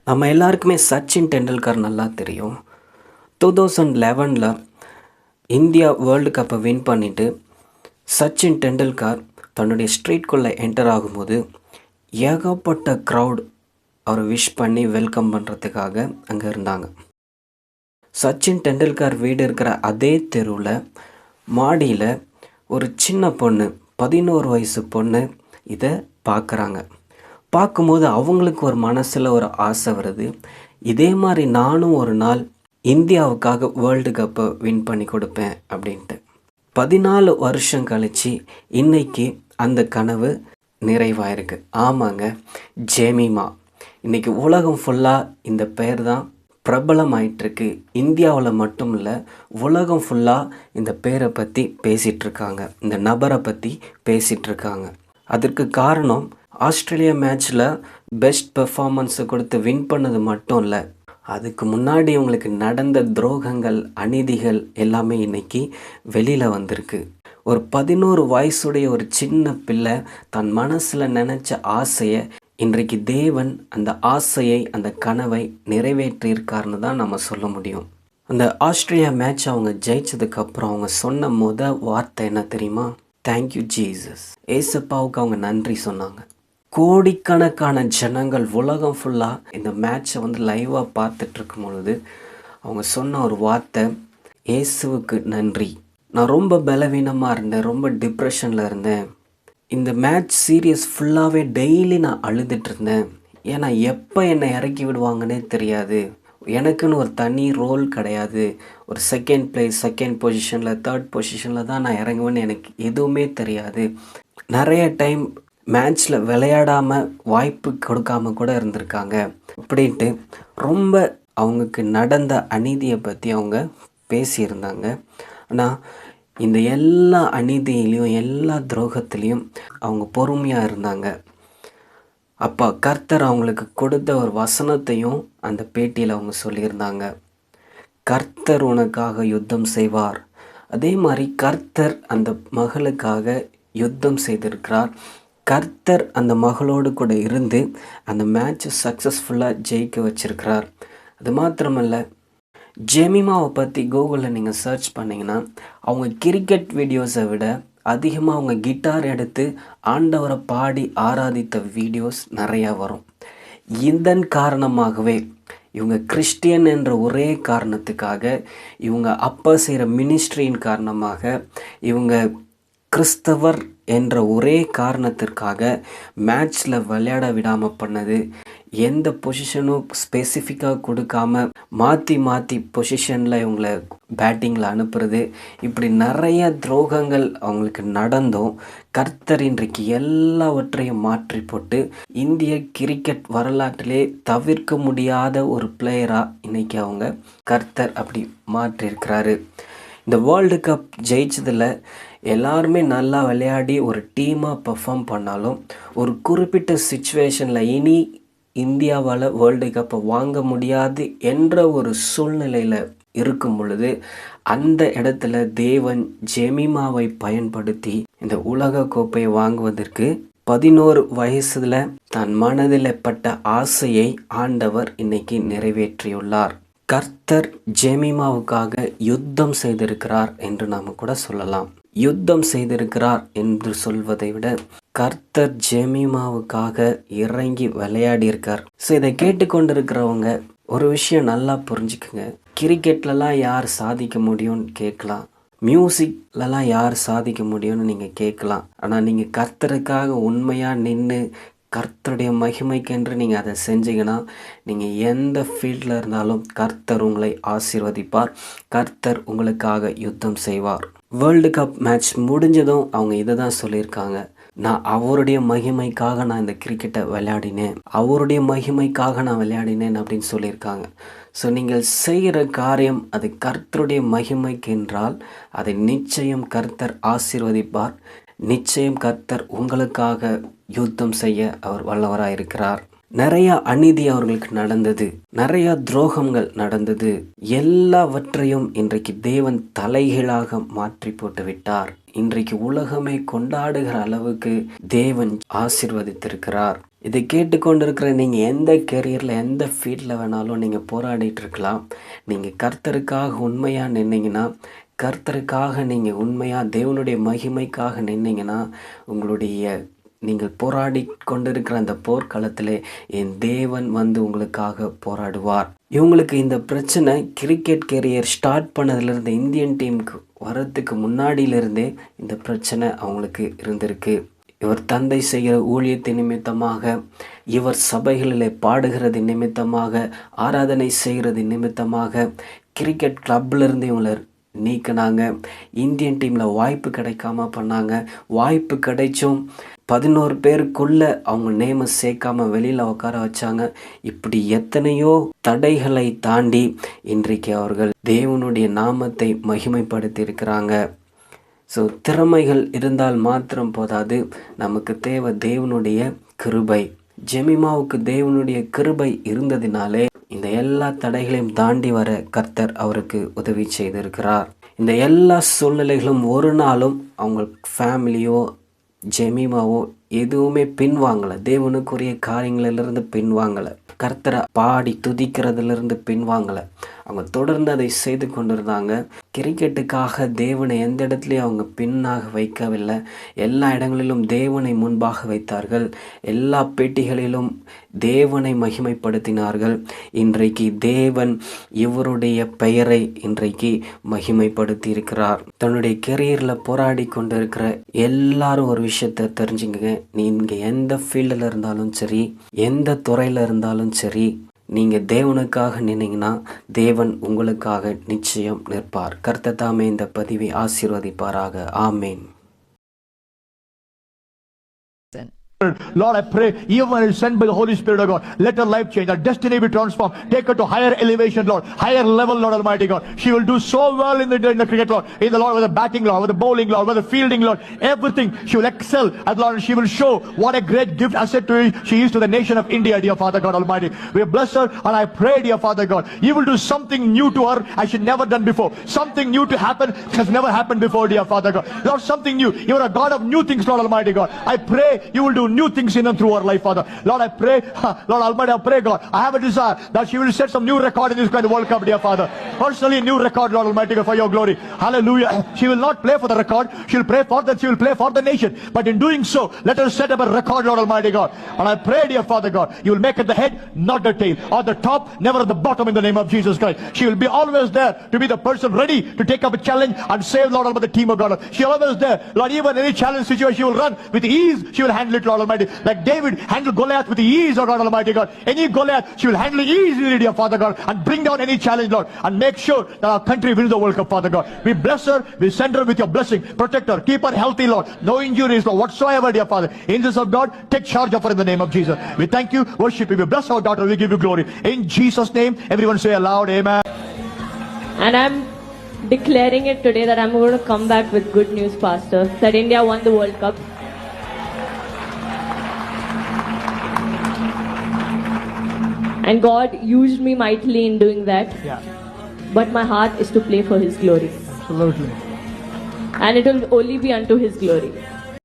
நம்ம எல்லாருக்குமே சச்சின் டெண்டுல்கர் நல்லா தெரியும். 2011 இந்தியா வேர்ல்டு கப்பை வின் பண்ணிவிட்டு சச்சின் டெண்டுல்கர் தன்னுடைய ஸ்ட்ரீட்குள்ளே என்டர் ஆகும்போது ஏகப்பட்ட க்ரௌட் அவரை விஷ் பண்ணி வெல்கம் பண்ணுறதுக்காக அங்கே இருந்தாங்க. சச்சின் டெண்டுல்கர் வீடு இருக்கிற அதே தெருவில் மாடியில் ஒரு சின்ன பொண்ணு, 11 வயசு பொண்ணு இதை பார்க்குறாங்க. பார்க்கும்போது அவங்களுக்கு ஒரு மனசில் ஒரு ஆசை வருது, இதே மாதிரி நானும் ஒரு நாள் இந்தியாவுக்காக வேர்ல்டு கப்பை வின் பண்ணி கொடுப்பேன் அப்படின்ட்டு. 14 வருஷம் கழித்து இன்றைக்கி அந்த கனவு நிறைவாயிருக்கு. ஆமாங்க, ஜெமிமா. இன்றைக்கி உலகம் ஃபுல்லாக இந்த பெயர் தான் பிரபலமாயிட்டிருக்கு. இந்தியாவில் மட்டும் இல்லை, உலகம் ஃபுல்லாக இந்த பேரை பற்றி பேசிகிட்ருக்காங்க, இந்த நபரை பற்றி பேசிகிட்ருக்காங்க. அதற்கு காரணம் ஆஸ்திரேலியா மேட்ச்சில் பெஸ்ட் பெர்ஃபார்மன்ஸை கொடுத்து வின் பண்ணது மட்டும் இல்லை, அதுக்கு முன்னாடி இவங்களுக்கு நடந்த துரோகங்கள், அநீதிகள் எல்லாமே இன்றைக்கி வெளியில் வந்திருக்கு. ஒரு 11 வயசுடைய ஒரு சின்ன பிள்ளை தன் மனசில் நினச்ச ஆசையை இன்றைக்கு தேவன் அந்த ஆசையை, அந்த கனவை நிறைவேற்றியிருக்காருன்னு தான் நம்ம சொல்ல முடியும். அந்த ஆஸ்திரேலியா மேட்ச் அவங்க ஜெயிச்சதுக்கப்புறம் அவங்க சொன்ன வார்த்தை என்ன தெரியுமா? Thank you Jesus. ஏசப்பாவுக்கு அவங்க நன்றி சொன்னாங்க. கோடிக்கணக்கான ஜனங்கள் உலகம் ஃபுல்லாக இந்த மேட்சை லைவாக பார்த்துட்டு இருக்கும் பொழுது அவங்க சொன்ன ஒரு வார்த்தை, இயேசுவுக்கு நன்றி. நான் ரொம்ப பலவீனமாக இருந்தேன், ரொம்ப டிப்ரெஷனில் இருந்தேன். இந்த மேட்ச் சீரியஸ் ஃபுல்லாகவே டெய்லி நான் அழுதுட்டு இருந்தேன். ஏன்னா எப்போ என்னை இறக்கி விடுவாங்கன்னே தெரியாது. எனக்குன்னு ஒரு தனி ரோல் கிடையாது. ஒரு செகண்ட் பிளேஸ், செகண்ட் பொசிஷனில், தேர்ட் பொசிஷனில் தான் நான் இறங்குவேன்னு எனக்கு எதுவுமே தெரியாது. நிறைய டைம் மேட்ச்சில் விளையாடாமல் வாய்ப்பு கொடுக்காம கூட இருந்திருக்காங்க அப்படின்ட்டு ரொம்ப அவங்களுக்கு நடந்த அநீதியை பற்றி அவங்க பேசியிருந்தாங்க. ஆனால் இந்த எல்லா அநீதியிலையும், எல்லா துரோகத்துலேயும் அவங்க பொறுமையாக இருந்தாங்க. அப்போ கர்த்தர் அவங்களுக்கு கொடுத்த ஒரு வசனத்தையும் அந்த பேட்டியில் அவங்க சொல்லியிருந்தாங்க. கர்த்தர் உனக்காக யுத்தம் செய்வார். அதே மாதிரி கர்த்தர் அந்த மகளுக்காக யுத்தம் செய்திருக்கிறார். கர்த்தர் அந்த மகளோடு கூட இருந்து அந்த மேட்சை சக்ஸஸ்ஃபுல்லாக ஜெயிக்க வச்சிருக்கிறார். அது மாத்திரமல்ல, ஜெமிமாவை பற்றி கூகுளில் நீங்கள் சர்ச் பண்ணிங்கன்னா அவங்க கிரிக்கெட் வீடியோஸை விட அதிகமாக அவங்க கிட்டார் எடுத்து ஆண்டவரை பாடி ஆராதித்த வீடியோஸ் நிறையா வரும். இதன் காரணமாகவே இவங்க கிறிஸ்டியன் என்ற ஒரே காரணத்துக்காக, இவங்க அப்பா செய்கிற மினிஸ்ட்ரியின் காரணமாக, இவங்க கிறிஸ்தவர் என்ற ஒரே காரணத்திற்காக மேட்ச்சில் விளையாட விடாமல் பண்ணது, எந்த பொசிஷனும் ஸ்பெசிஃபிக்காக கொடுக்காம மாற்றி மாற்றி பொசிஷனில் இவங்களை பேட்டிங்கில் அனுப்புறது, இப்படி நிறைய துரோகங்கள் அவங்களுக்கு நடந்தும் கர்த்தர் இன்றைக்கு எல்லாவற்றையும் மாற்றி போட்டு இந்திய கிரிக்கெட் வரலாற்றிலே தவிர்க்க முடியாத ஒரு பிளேயராக இன்றைக்கி அவங்க கர்த்தர் அப்படி மாற்றியிருக்கிறாரு. இந்த வேர்ல்டு கப் ஜெயிச்சதில் எல்லாருமே நல்லா விளையாடி ஒரு டீமாக பெர்ஃபார்ம் பண்ணாலும் ஒரு குறிப்பிட்ட சுச்சுவேஷனில் இனி இந்தியாவால் வேர்ல்டு கப்பை வாங்க முடியாது என்ற ஒரு சூழ்நிலையில் இருக்கும் பொழுது அந்த இடத்துல தேவன் ஜெமிமாவை பயன்படுத்தி இந்த உலக கோப்பையை வாங்குவதற்கு 11 வயசுல தன் மனதில் பட்ட ஆசையை ஆண்டவர் இன்னைக்கு நிறைவேற்றியுள்ளார். கர்த்தர் ஜெமிமாவுக்காக யுத்தம் செய்திருக்கிறார் என்று நாம் கூட சொல்லலாம். யுத்தம் செய்திருக்கிறார் என்று சொல்வதை விட கர்த்தர் ஜெமிமாவுக்காக இறங்கி விளையாடியிருக்கார். ஸோ இதை கேட்டுக்கொண்டிருக்கிறவங்க ஒரு விஷயம் நல்லா புரிஞ்சுக்குங்க. கிரிக்கெட்லலாம் யார் சாதிக்க முடியும்னு கேட்கலாம், மியூசிக்லலாம் யார் சாதிக்க முடியும்னு நீங்கள் கேட்கலாம். ஆனால் நீங்கள் கர்த்தருக்காக உண்மையாக நின்று கர்த்தருடைய மகிமைக்கென்று நீங்கள் அதை செஞ்சீங்கன்னா நீங்கள் எந்த ஃபீல்டில் இருந்தாலும் கர்த்தர் உங்களை ஆசீர்வதிப்பார். கர்த்தர் உங்களுக்காக யுத்தம் செய்வார். வேர்ல்டு கப் மேட்ச் முடிஞ்சதும் அவங்க இதை தான் சொல்லியிருக்காங்க, நான் அவருடைய மகிமைக்காக நான் இந்த கிரிக்கெட்டை விளையாடினேன், அவருடைய மகிமைக்காக நான் விளையாடினேன் அப்படின்னு சொல்லியிருக்காங்க. ஸோ நீங்கள் செய்கிற காரியம் அது கர்த்தருடைய மகிமைக்கு என்றால் அதை நிச்சயம் கர்த்தர் ஆசீர்வதிப்பார். நிச்சயம் கர்த்தர் உங்களுக்காக யுத்தம் செய்ய அவர் வல்லவராக இருக்கிறார். நிறைய அநீதி அவர்களுக்கு நடந்தது, நிறைய துரோகங்கள் நடந்தது. எல்லாவற்றையும் இன்றைக்கு தேவன் தலைகீழாக மாற்றி போட்டு விட்டார். இன்றைக்கு உலகமே கொண்டாடுகிற அளவுக்கு தேவன் ஆசீர்வதித்திருக்கிறார். இதை கேட்டுக்கொண்டிருக்கிற நீங்கள் எந்த கெரியரில் எந்த ஃபீல்டில் வேணாலும் நீங்கள் போராடிட்டு இருக்கலாம். நீங்கள் கர்த்தருக்காக உண்மையாக நின்னீங்கன்னா, கர்த்தருக்காக நீங்கள் உண்மையாக தேவனுடைய மகிமைக்காக நின்னீங்கன்னா, நீங்கள் போராடி கொண்டிருக்கிற அந்த போர்க்களத்திலே என் தேவன் வந்து உங்களுக்காக போராடுவார். இவங்களுக்கு இந்த பிரச்சனை கிரிக்கெட் கெரியர் ஸ்டார்ட் பண்ணதுலேருந்து இந்தியன் டீமுக்கு வர்றதுக்கு முன்னாடியிலிருந்தே இந்த பிரச்சனை அவங்களுக்கு இருந்திருக்கு. இவர் தந்தை செய்கிற ஊழியத்தின் நிமித்தமாக, இவர் சபைகளிலே பாடுகிறது நிமித்தமாக, ஆராதனை செய்கிறது நிமித்தமாக கிரிக்கெட் கிளப்லேருந்து இவங்களை நீக்கினாங்க. இந்தியன் டீமில் வாய்ப்பு கிடைக்காம பண்ணாங்க. வாய்ப்பு கிடைச்சும் 11 பேருக்குள்ளே அவங்க நேமை சேர்க்காம வெளியில் உட்கார வச்சாங்க. இப்படி எத்தனையோ தடைகளை தாண்டி இன்றைக்கு அவர்கள் தேவனுடைய நாமத்தை மகிமைப்படுத்தி இருக்கிறாங்க. ஸோ திறமைகள் இருந்தால் மாத்திரம் போதாது, நமக்கு தேவை தேவனுடைய கிருபை. ஜெமிமாவுக்கு தேவனுடைய கிருபை இருந்ததினாலே இந்த எல்லா தடைகளையும் தாண்டி வர கர்த்தர் அவருக்கு உதவி செய்திருக்கிறார். இந்த எல்லா சூழ்நிலைகளும் ஒரு நாளும் அவங்க ஃபேமிலியோ ஜெமிமாவோ எதுவுமே பின்வாங்கலை. தேவனுக்குரிய காரியங்களிலிருந்து பின்வாங்கலை. கர்த்தரை பாடி துதிக்கிறதுலேருந்து பின்வாங்கலை. அவங்க தொடர்ந்து அதை செய்து கொண்டிருந்தாங்க. கிரிக்கெட்டுக்காக தேவனை எந்த இடத்துலையும் அவங்க பின்னாக வைக்கவில்லை. எல்லா இடங்களிலும் தேவனை முன்பாக வைத்தார்கள். எல்லா பேட்டிகளிலும் தேவனை மகிமைப்படுத்தினார்கள். இன்றைக்கு தேவன் இவருடைய பெயரை இன்றைக்கு மகிமைப்படுத்தி இருக்கிறார். தன்னுடைய கெரியரில் போராடி கொண்டிருக்கிற எல்லாரும் ஒரு விஷயத்தை தெரிஞ்சுங்க. நீங்கள் எந்த ஃபீல்டில் இருந்தாலும் சரி, எந்த துறையில் இருந்தாலும் சரி, நீங்கள் தேவனுக்காக நின்னீங்கன்னா தேவன் உங்களுக்காக நிச்சயம் நிற்பார். கர்த்தர் தாமே இந்த பதிவை ஆசீர்வதிப்பாராக. ஆமேன். Lord, I pray, even when it's sent by the Holy Spirit of God, let her life change, her destiny be transformed. Take her to higher elevation, Lord, higher level, Lord Almighty God. She will do so well in the cricket, Lord, in the Lord, with the batting, Lord, with the bowling, Lord, with the fielding, Lord, everything. She will excel, and Lord, she will show what a great gift asset she is to the nation of India, dear Father God Almighty. We bless her, and I pray, dear Father God, you will do something new to her as she never done before. Something new to happen has never happened before, dear Father God. Lord, something new. You are a God of new things, Lord Almighty God. I pray you will do new things in and through our life, Father. Lord, I pray, Lord Almighty, I pray, God, I have a desire that she will set some new record in this kind of World Cup, dear Father. Personally, a new record, Lord Almighty God, for your glory. Hallelujah. She will not play for the record. She will pray for that. She will play for the nation. But in doing so, let her set up a record, Lord Almighty God. And I pray, dear Father God, you will make it the head, not the tail, or the top, never at the bottom, in the name of Jesus Christ. She will be always there to be the person ready to take up a challenge and save, Lord Almighty, the team of God. She always there, Lord, even any challenge situation, she will run with ease. She will handle it, Lord Almighty. Like David handled Goliath with ease, Lord Almighty God. Any Goliath, she will handle easily, dear Father God, and bring down any challenge, Lord, and make sure that our country wins the World Cup, Father God. We bless her, we send her with your blessing, protect her, keep her healthy, Lord, no injuries, Lord, whatsoever, dear Father. Angels of God, take charge of her in the name of Jesus. We thank you, worship you, we bless our daughter, we give you glory. In Jesus' name, everyone say aloud, amen. And I'm declaring it today that I'm going to come back with good news, Pastor, that India won the World Cup. And God used me mightily in doing that. Yeah. But my heart is to play for His glory. Absolutely. And it will only be unto His glory.